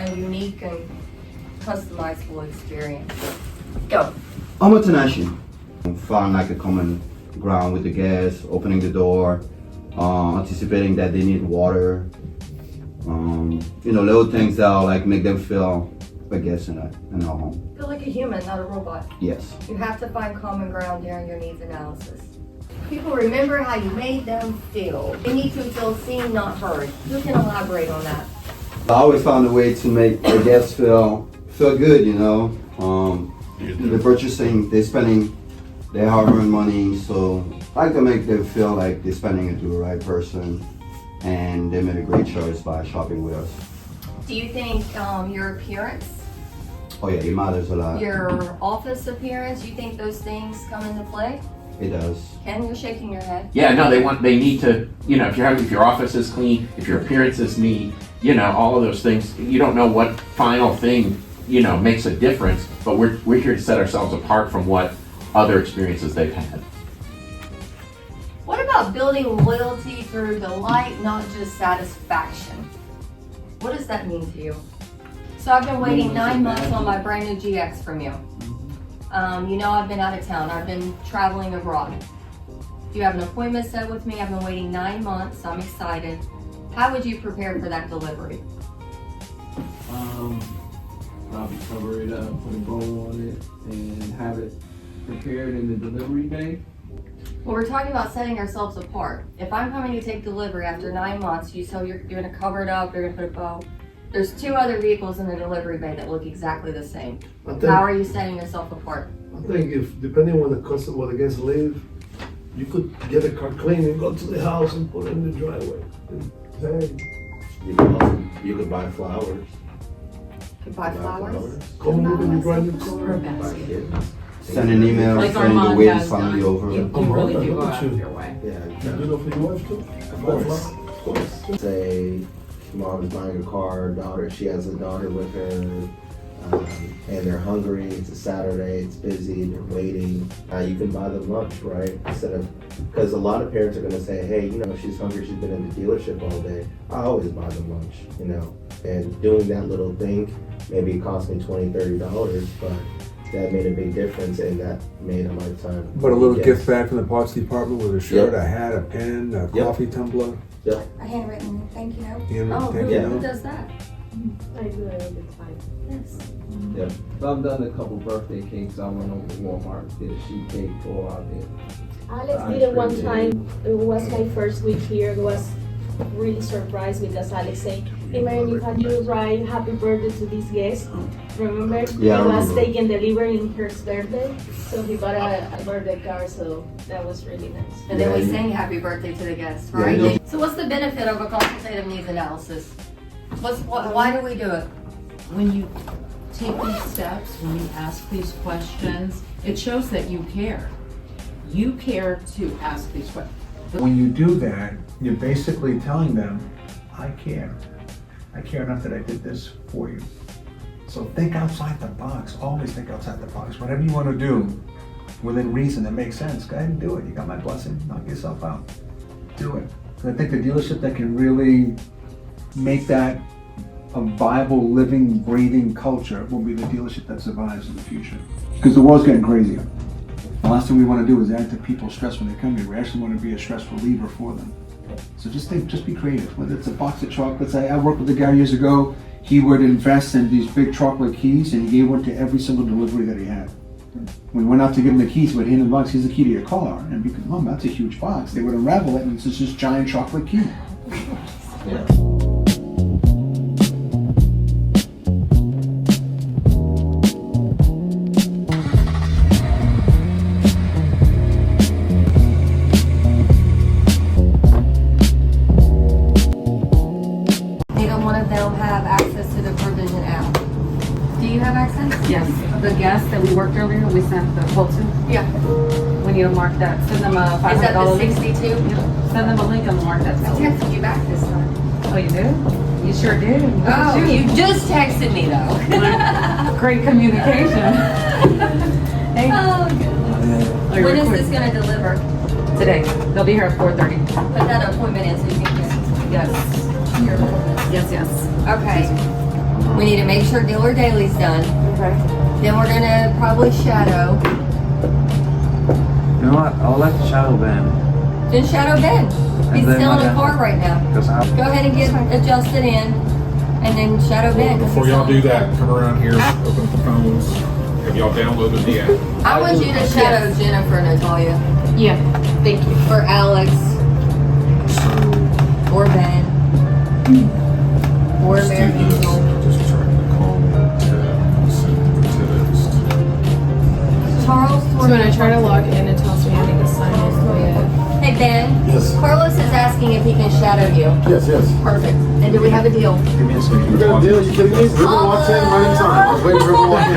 a unique and customizable experience. Go. I'm a tenacious. Find like a common ground with the guests, opening the door, anticipating that they need water. Little things that'll like make them feel a guest in our home. Feel like a human, not a robot. Yes. You have to find common ground during your needs analysis. People remember how you made them feel. They need to feel seen, not heard. Who can elaborate on that? I always found a way to make the guests feel good, They're purchasing, they're spending their hard-earned money, so I like to make them feel like they're spending it to the right person, and they made a great choice by shopping with us. Do you think your appearance, Oh yeah, it matters a lot. your office appearance, you think those things come into play? It does. Ken, you're shaking your head. Yeah, no, they need to, if your office is clean, if your appearance is neat, all of those things, you don't know what final thing, makes a difference, but we're here to set ourselves apart from what other experiences they've had. What about building loyalty through delight, not just satisfaction? What does that mean to you? So I've been waiting 9 months on my brand new GX from you. I've been out of town. I've been traveling abroad. You have an appointment set with me. I've been waiting 9 months. I'm excited. How would you prepare for that delivery? Probably cover it up, put a bow on it, and have it prepared in the delivery bay. Well, we're talking about setting ourselves apart. If I'm coming to take delivery after 9 months, you're going to cover it up, you're going to put a bow. There's 2 other vehicles in the delivery bay that look exactly the same. How are you setting yourself apart? I think if, depending on where the guests live, you could get a car clean and go to the house and put it in the driveway. You could buy flowers. Buy flowers? Come look at the brand new car. Buy kids. Send an email Like saying the Armand wait has is finally done. over. You really do go out of your way. Yeah, You do that for your wife too? of course. Say mom is buying a car, daughter, she has a daughter with her, and they're hungry, it's a Saturday, it's busy, they're waiting. You can buy them lunch, right? Because a lot of parents are gonna say, hey, she's hungry, she's been in the dealership all day. I always buy them lunch, and doing that little thing, maybe it cost me $20, $30, but that made a big difference, and that made a lifetime. But a little gift bag from the parts department with a shirt, Yep. a hat, a pen, a Yep. coffee tumbler. A handwritten thank you note? Handwritten Who thank you note. who does that? I do it all the time. Yes. So I've done a couple birthday cakes. I went over to Walmart, did a sheet cake, go out there. Alex did it one time. It was my first week here. It was really surprised because Alex said, hey Marion, can you write happy birthday to this guest? Remember? Yeah, I He was remember. taking delivery in her birthday. So he bought a birthday card, so that was really nice. And then we Yeah, sing happy birthday to the guests, Yeah, right? yeah. So what's the benefit of a consultative needs analysis? Why do we do it? When you take these steps, when you ask these questions, it shows that you care. You care to ask these questions. When you do that, you're basically telling them, I care. I care enough that I did this for you. So think outside the box. Always think outside the box. Whatever you want to do, within reason that makes sense, go ahead and do it. You got my blessing. Knock yourself out. Do it. And I think the dealership that can really make that a viable, living, breathing culture will be the dealership that survives in the future. Because the world's getting crazier. The last thing we want to do is add to people's stress when they come here. We actually want to be a stress reliever for them. So just be creative. Whether it's a box of chocolates, I worked with a guy years ago. He would invest in these big chocolate keys, and he gave one to every single delivery that he had. When we went out to give him the keys, he would hand him the box. Here's the key to your car, and because, Mom, that's a huge box. They would unravel it, and it's just this giant chocolate key. Yeah. Neither one of them have access to the Provision app. Do you have access? Yes, the guests that we worked earlier, we sent the quote to. Yeah. We need to mark that, send them a $500 Is that the link. 62? Yep. Send them a link and mark that. I texted you back this time. Oh, you did? You sure did. Look at Oh, you just texted me though. Great communication. Hey, Oh, goodness. are you When is recording? this gonna deliver? Today, they'll be here at 4:30. Put that appointment in so you can get Yes, your appointment. yes, yes. Okay. We need to make sure dealer daily's done. Okay. Then we're gonna probably shadow. You know what? I'll let the shadow bend. Then shadow Ben. He's then still in my a dad- car right now. Because Go ahead and get adjusted in, and then shadow Ben. 'cause Before he's y'all on- do that, come around here, open up the phones. Have y'all downloaded the app? I want you to shadow Jennifer, Natalia, Yeah, thank you. or Alex, So or Ben, or let's do Mary this. Angel. Just try to call, send text. Charles. So when I try to log in, it tells me I need to sign in with. Hey Ben. Yes. Carlos is asking if he can shadow you. Yes, yes. Perfect. And do we have a deal? give me a second. We got a deal, you kidding me? River walks in right in time. I was waiting for him to walk in.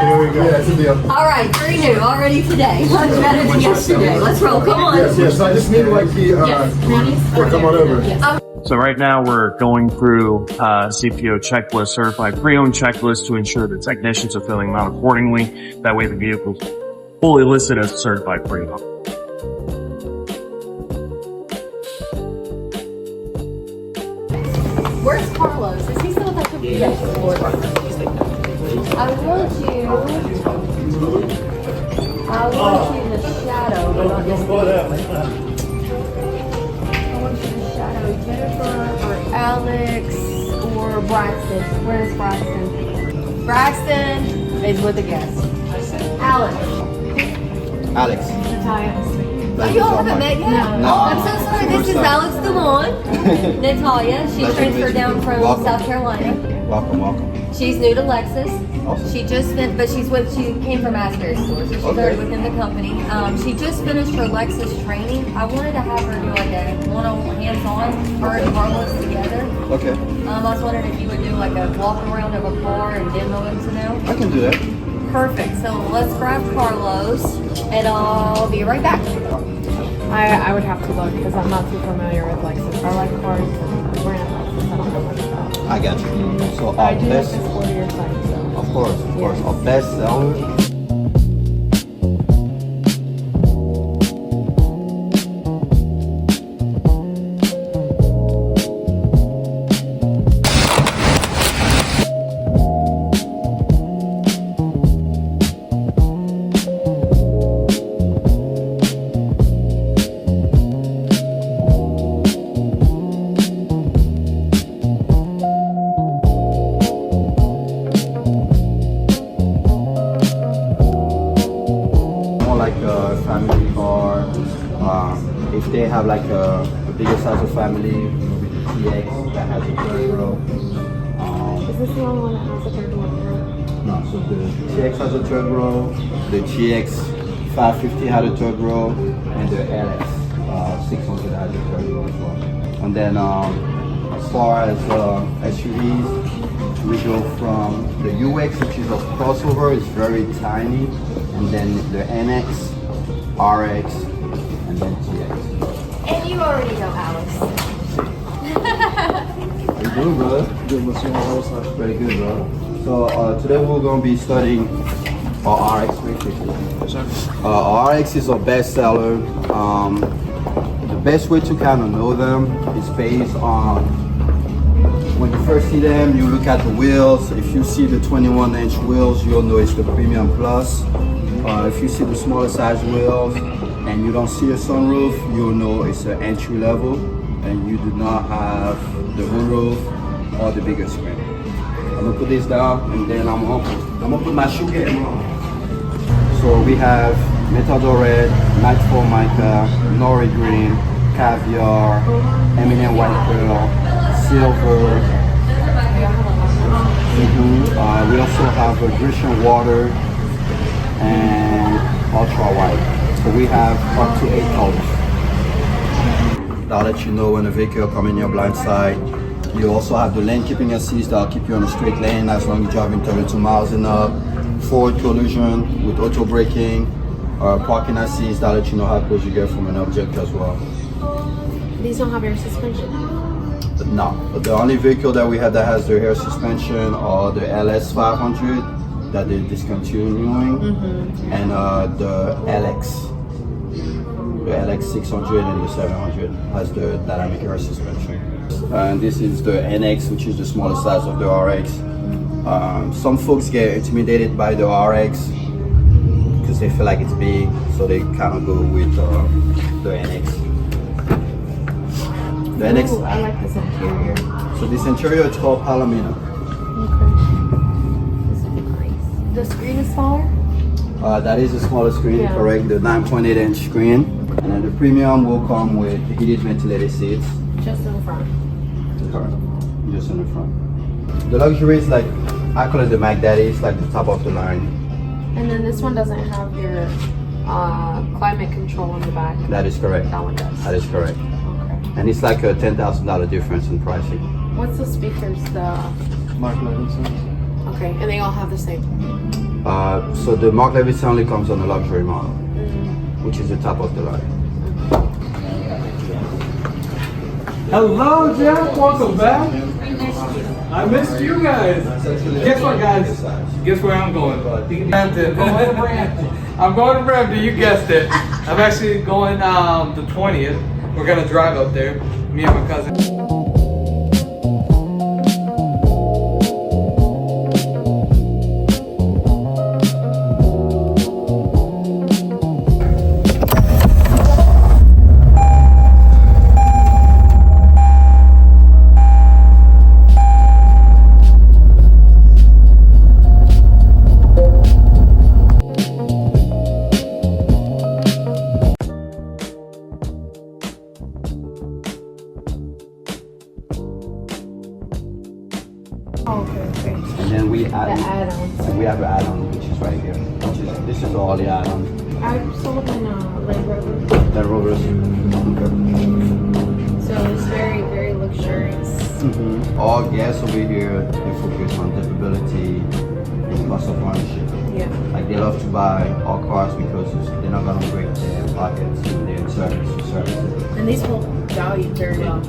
Here we go. Yeah, it's a deal. All right, 3 new already today. Much better than yesterday. Let's roll. Come on. Yes, yes, I just need like the, or come on over. So right now we're going through CPO checklist, certified pre-owned checklist to ensure the technicians are filling them out accordingly. That way the vehicle's fully listed as certified pre-owned. Where's Carlos? Is he still at the computer? Yes. I want you to shadow, but not just I want you to shadow Jennifer or Alex or Braxton. Where's Braxton? Braxton is with a guest. Alex. Alex. Oh, you all haven't met yet? No. I'm so sorry. This is Alex DeLon. Natalia. She Nice to transferred meet you. down from Welcome. South Carolina. Welcome, welcome. She's new to Lexus. Awesome. She just but she came from Asbury Store, so she's already within the company. She just finished her Lexus training. I wanted to have her do like a one-on-one hands-on, her and Carlos together. Okay, I was wondering if you would do like a walk around of a car and demo him to know. I can do that. Perfect. So let's grab Carlos, and I'll be right back. I would have to look because I'm not too familiar with Lexus. I like cars and brand Lexus. I don't know much about. I got you. So I our do like best, the sportier side, so. of course, our best seller. More like a family car. If they have like a bigger size of family, with the TX that has a third row. Is this the only one that has a third one? No, so the TX has a third row, the GX 550 had a third row, and the LX 600 has a third row as well. And then as far as SUVs, we go from the UX, which is a crossover, it's very tiny, and then the NX, RX, and then TX. And you already know Alex. How you doing, brother? Good, what's your house? Very good, bro. So today we're going to be studying our RX basically. Our RX is our best seller. The best way to kind of know them is based on when you first see them, you look at the wheels. If you see the 21-inch wheels, you'll know it's the Premium Plus. If you see the smaller size wheels and you don't see a sunroof, you'll know it's an entry level and you do not have the moonroof or the bigger screen. I'm gonna put this down and then I'm gonna put my shoe game on. So we have Metador Red, Nightfall Mica, Nori Green, Caviar, Eminent White Pearl, Silver. We also have a Grecian Water and Ultra White. So we have up to 8 colors. That'll let you know when a vehicle comes in your blind side. You also have the lane keeping assist that'll keep you on a straight lane as long as you're driving 32 miles and up. Forward collision with auto braking. Parking assist that'll let you know how close you get from an object as well. These don't have air suspension. No, but the only vehicle that we have that has the air suspension are the LS 500 that they're discontinuing, and the LX. The LX 600 and the 700 has the dynamic air suspension. and this is the NX, which is the smaller size of the RX. Some folks get intimidated by the RX because they feel like it's big, so they kind of go with the NX. The NX. Ooh, I like this interior. So this interior is called Palomino. Okay. This is nice. The screen is smaller? That is a smaller screen, Yeah. correct? The 9.8-inch screen. And then the premium will come with heated ventilated seats. Just in front. Correct. Just in the front. The luxury is like, I call it the Mac Daddy, it's like the top of the line. And then this one doesn't have your climate control on the back. That is correct. That one does. That is correct. Okay. And it's like a $10,000 difference in pricing. What's the speakers? The Mark Levinson. okay, and they all have the same. So the Mark Levinson only comes on the luxury model, which is the top of the line. Hello, Jeff. Welcome back. I missed you guys. Guess what, guys? Guess where I'm going? Brampton. I'm going to Brampton. You guessed it. I'm actually going the 20th. We're gonna drive up there. Me and my cousin. Okay. And then we add, The add-ons. and we have an add-on, which is right here. This is all the add-on. I sold in Land Rover, The rovers. so it's very, very luxurious. All gas over here, they focus on livability and cost of ownership. Yeah. Like they love to buy all cars because they're not gonna break their pockets and their services. And these hold value very well.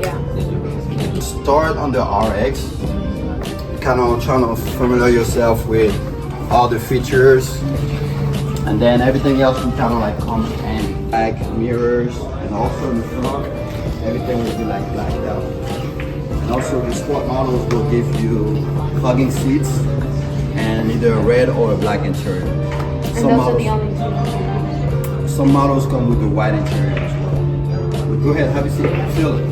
Yeah. Start on the RX, kind of trying to familiar yourself with all the features, and then everything else will kind of like come and back mirrors, and also in the front, everything will be like blacked out. And also the sport models will give you plugging seats and either a red or a black interior. And those are the only two. Some models come with the white interior as well. But go ahead, have a seat, feel it.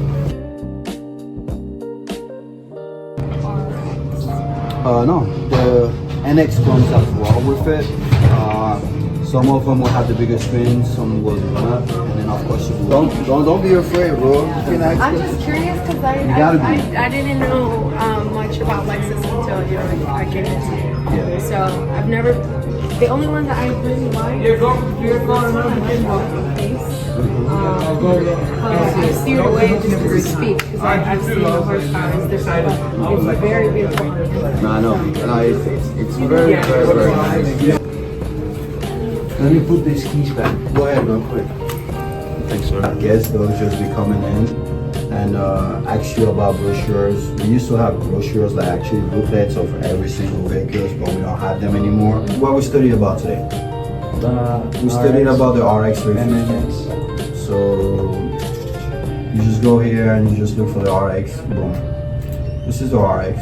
No, the NX comes as well with it. Some of them will have the bigger screen, some will not, and then of course you will. Don't be afraid, bro. I'm just curious because I didn't know much about Lexus until I came into it. Yeah. So I've never. The only one that I really like is the case. I steered away just because of speed because I've seen the horsepower is different, but it's very beautiful. No, I know. No, it's very, very nice. Let me put these keys back. Go ahead real quick. Thanks, sir. I guess they'll just be coming in and ask you about brochures. We used to have brochures like actually booklets of every single vehicle, but we don't have them anymore. What we studied about today? We studied about the RX 350. So you just go here and you just look for the RX. Boom. This is the RX.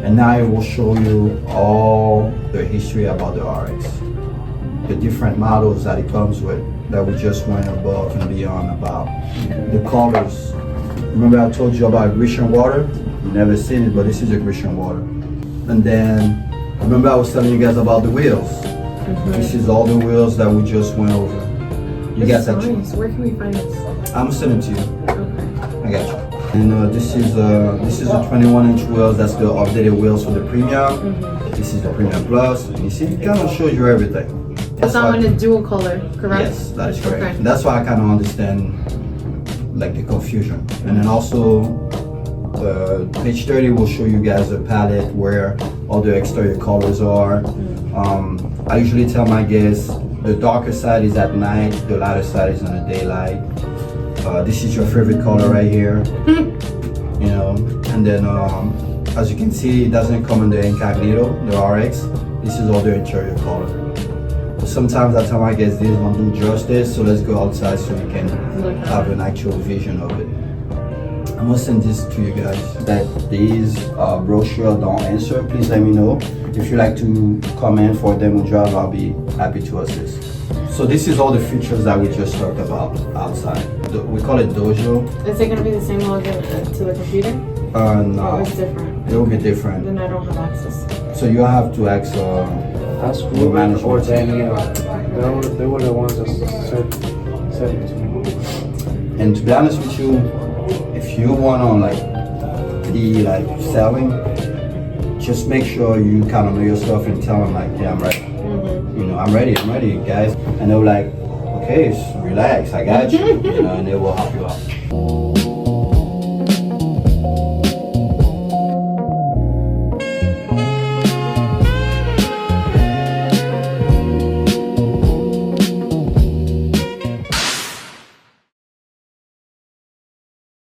And now it will show you all the history about the RX. The different models that it comes with that we just went above and beyond about. The colors. Remember I told you about Grecian water? You've never seen it, but this is a Grecian water. And then, remember I was telling you guys about the wheels? This is all the wheels that we just went over. You guys have Nice. Where can we find this? I'm sending it to you. Okay. I got you. And this is a 21-inch wheels. That's the updated wheels for the premium. This is the premium plus. And you see, it kind of shows you everything. That's that one is dual color, correct? Yes, that is correct. Okay. And that's why I kind of understand like the confusion. And then also, page 30 will show you guys a palette where all the exterior colors are. I usually tell my guests the darker side is at night, the lighter side is in the daylight. This is your favorite color right here, you know. And then as you can see, it doesn't come in the incognito, the RX. This is all the interior color. Sometimes I tell my guests this won't do justice, so let's go outside so you can have an actual vision of it. I'm gonna send this to you guys. That these brochure don't answer, please let me know. If you like to comment for demo drive, I'll be happy to assist. So this is all the features that we just talked about outside. We call it Dojo. Is it gonna be the same login to the computer? No. Oh, it's different. It will be different. Then I don't have access. So you have to ask Ruben management or team. Danny. They were the ones that said it to me. And to be honest with you, if you wanna like be like selling, just make sure you kind of know your stuff and tell them like, yeah, I'm ready. You know, I'm ready, guys. And they're like, okay, relax, I got you. You know, and they will help you out.